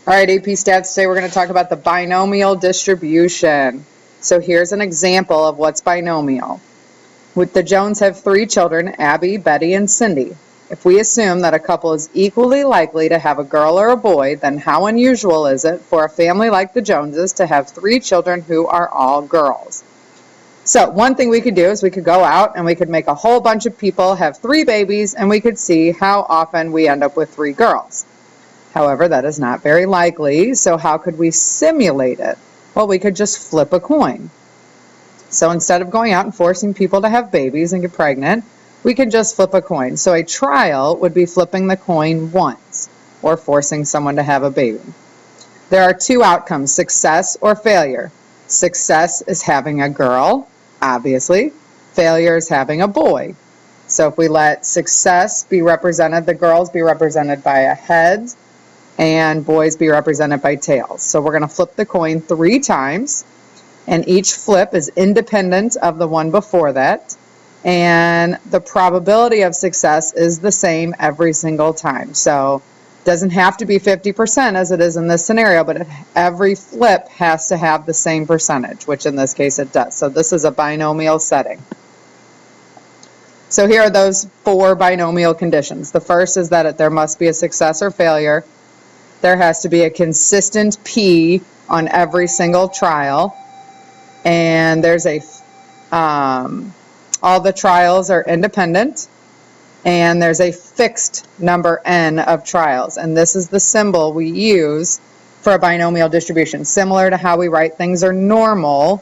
All right, AP Stats, today we're going to talk about the binomial distribution. So here's an example of what's binomial. With the Jones have 3 children, Abby, Betty, and Cindy. If we assume that a couple is equally likely to have a girl or a boy, then how unusual is it for a family like the Joneses to have 3 children who are all girls? So one thing we could do is we could go out and we could make a whole bunch of people have 3 babies, and we could see how often we end up with 3 girls. However, that is not very likely, so how could we simulate it? Well, we could just flip a coin. So instead of going out and forcing people to have babies and get pregnant, we could just flip a coin. So a trial would be flipping the coin once, or forcing someone to have a baby. There are 2 outcomes, success or failure. Success is having a girl, obviously. Failure is having a boy. So if we let success be represented, the girls be represented by a head, and boys be represented by tails. So we're going to flip the coin 3 times, and each flip is independent of the one before that, and the probability of success is the same every single time. So it doesn't have to be 50% as it is in this scenario, but every flip has to have the same percentage, which in this case it does. So this is a binomial setting. So here are those 4 binomial conditions. The first is that there must be a success or failure. There has to be a consistent P on every single trial, and there's all the trials are independent, and there's a fixed number n of trials, and this is the symbol we use for a binomial distribution. Similar to how we write things are normal,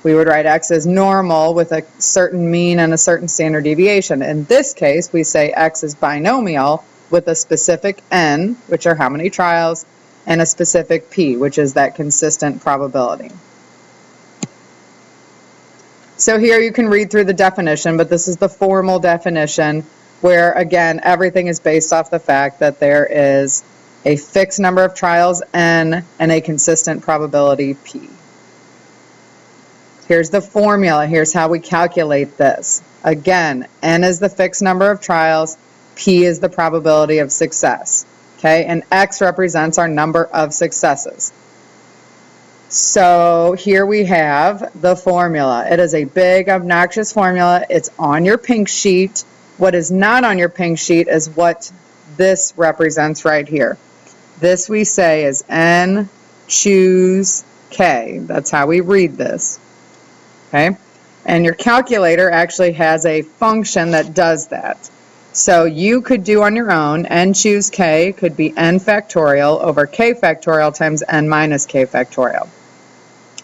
we would write x as normal with a certain mean and a certain standard deviation. In this case, we say x is binomial with a specific n, which are how many trials, and a specific p, which is that consistent probability. So here you can read through the definition, but this is the formal definition where, again, everything is based off the fact that there is a fixed number of trials, n, and a consistent probability, p. Here's the formula. Here's how we calculate this. Again, n is the fixed number of trials, p is the probability of success, okay? And x represents our number of successes. So here we have the formula. It is a big, obnoxious formula. It's on your pink sheet. What is not on your pink sheet is what this represents right here. This we say is n choose k. That's how we read this, okay? And your calculator actually has a function that does that. So you could do on your own, n choose k could be n factorial over k factorial times n minus k factorial.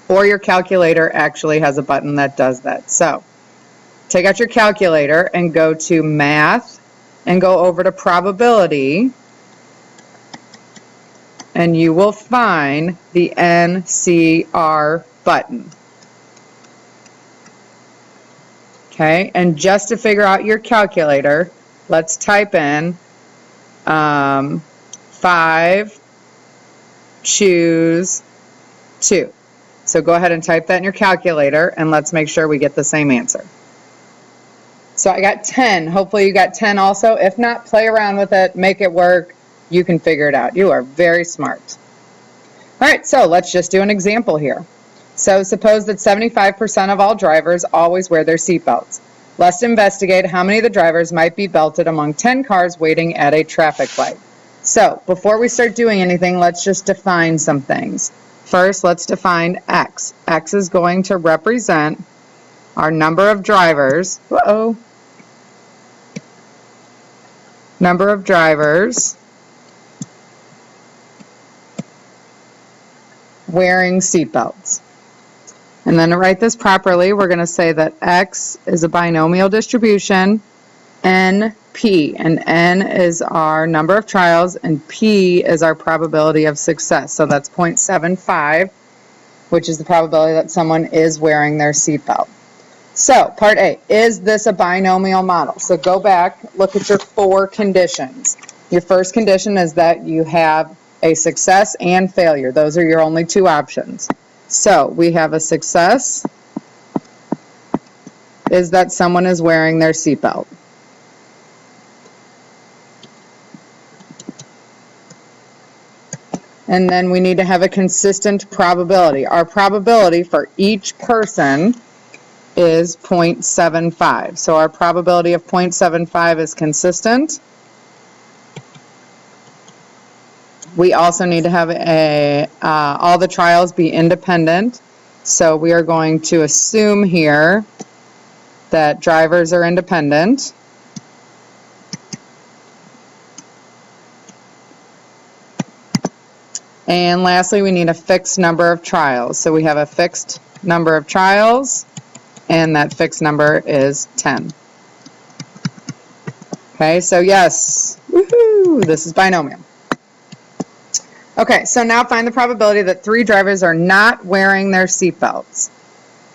Or your calculator actually has a button that does that. So take out your calculator and go to math and go over to probability, and you will find the NCR button. Okay, and just to figure out your calculator, let's type in 5 choose 2. So go ahead and type that in your calculator, and let's make sure we get the same answer. So I got 10. Hopefully you got 10 also. If not, play around with it, make it work. You can figure it out. You are very smart. All right, so let's just do an example here. So suppose that 75% of all drivers always wear their seatbelts. Let's investigate how many of the drivers might be belted among 10 cars waiting at a traffic light. So before we start doing anything, let's just define some things. First, let's define x. X is going to represent our number of drivers. Number of drivers wearing seatbelts. And then to write this properly, we're going to say that x is a binomial distribution, NP, and n is our number of trials, and p is our probability of success. So that's 0.75, which is the probability that someone is wearing their seatbelt. So part A, is this a binomial model? So go back, look at your 4 conditions. Your first condition is that you have a success and failure. Those are your only 2 options. So we have a success is that someone is wearing their seatbelt. And then we need to have a consistent probability. Our probability for each person is 0.75. So our probability of 0.75 is consistent. We also need to have all the trials be independent. So we are going to assume here that drivers are independent. And lastly, we need a fixed number of trials. So we have a fixed number of trials, and that fixed number is 10. Okay, so yes, woohoo, this is binomial. Okay, so now find the probability that 3 drivers are not wearing their seatbelts.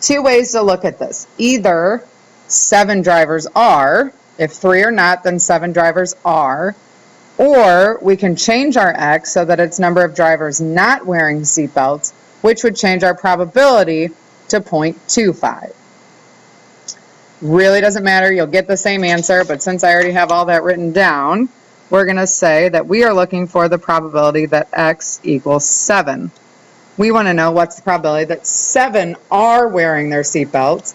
2 ways to look at this. Either 7 drivers are, if 3 are not, then 7 drivers are, or we can change our X so that it's number of drivers not wearing seatbelts, which would change our probability to 0.25. Really doesn't matter, you'll get the same answer, but since I already have all that written down, we're going to say that we are looking for the probability that X equals 7. We want to know what's the probability that 7 are wearing their seatbelts,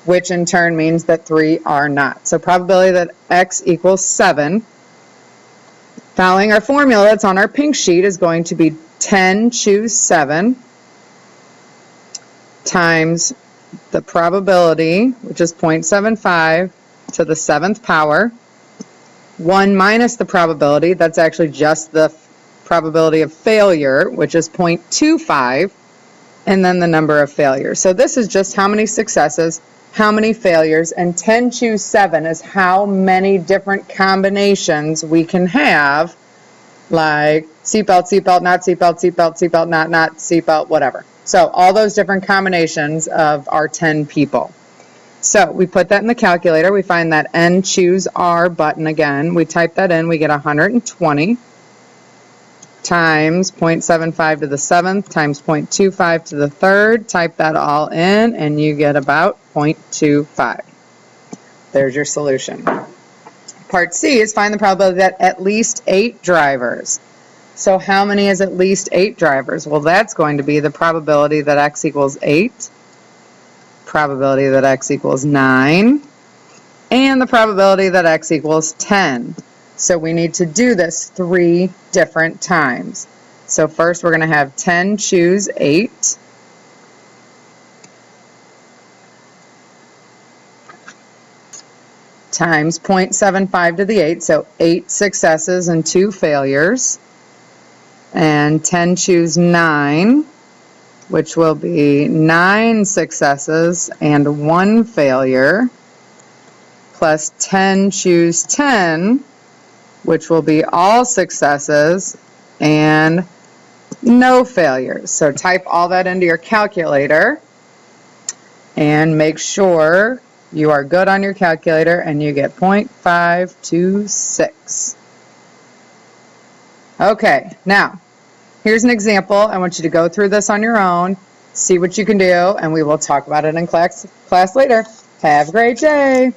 which in turn means that 3 are not. So probability that X equals 7, following our formula that's on our pink sheet, is going to be 10 choose 7 times the probability, which is 0.75 to the 7th power, 1 minus the probability, that's actually just the probability of failure, which is 0.25, and then the number of failures. So this is just how many successes, how many failures, and 10 choose 7 is how many different combinations we can have, like seatbelt, seatbelt, not seatbelt, seatbelt, seatbelt, not seatbelt, whatever. So all those different combinations of our 10 people. So we put that in the calculator. We find that N choose R button again. We type that in. We get 120 times 0.75 to the 7th times 0.25 to the 3rd. Type that all in and you get about 0.25. There's your solution. Part C is find the probability that at least 8 drivers. So how many is at least 8 drivers? Well, that's going to be the probability that X equals 8, probability that X equals 9, and the probability that X equals 10. So we need to do this 3 different times. So first we're going to have 10 choose 8 times 0.75 to the 8, so 8 successes and 2 failures, and 10 choose 9, which will be 9 successes and 1 failure, plus 10 choose 10, which will be all successes and no failures. So type all that into your calculator and make sure you are good on your calculator and you get 0.526. Okay, now here's an example. I want you to go through this on your own, see what you can do, and we will talk about it in class later. Have a great day.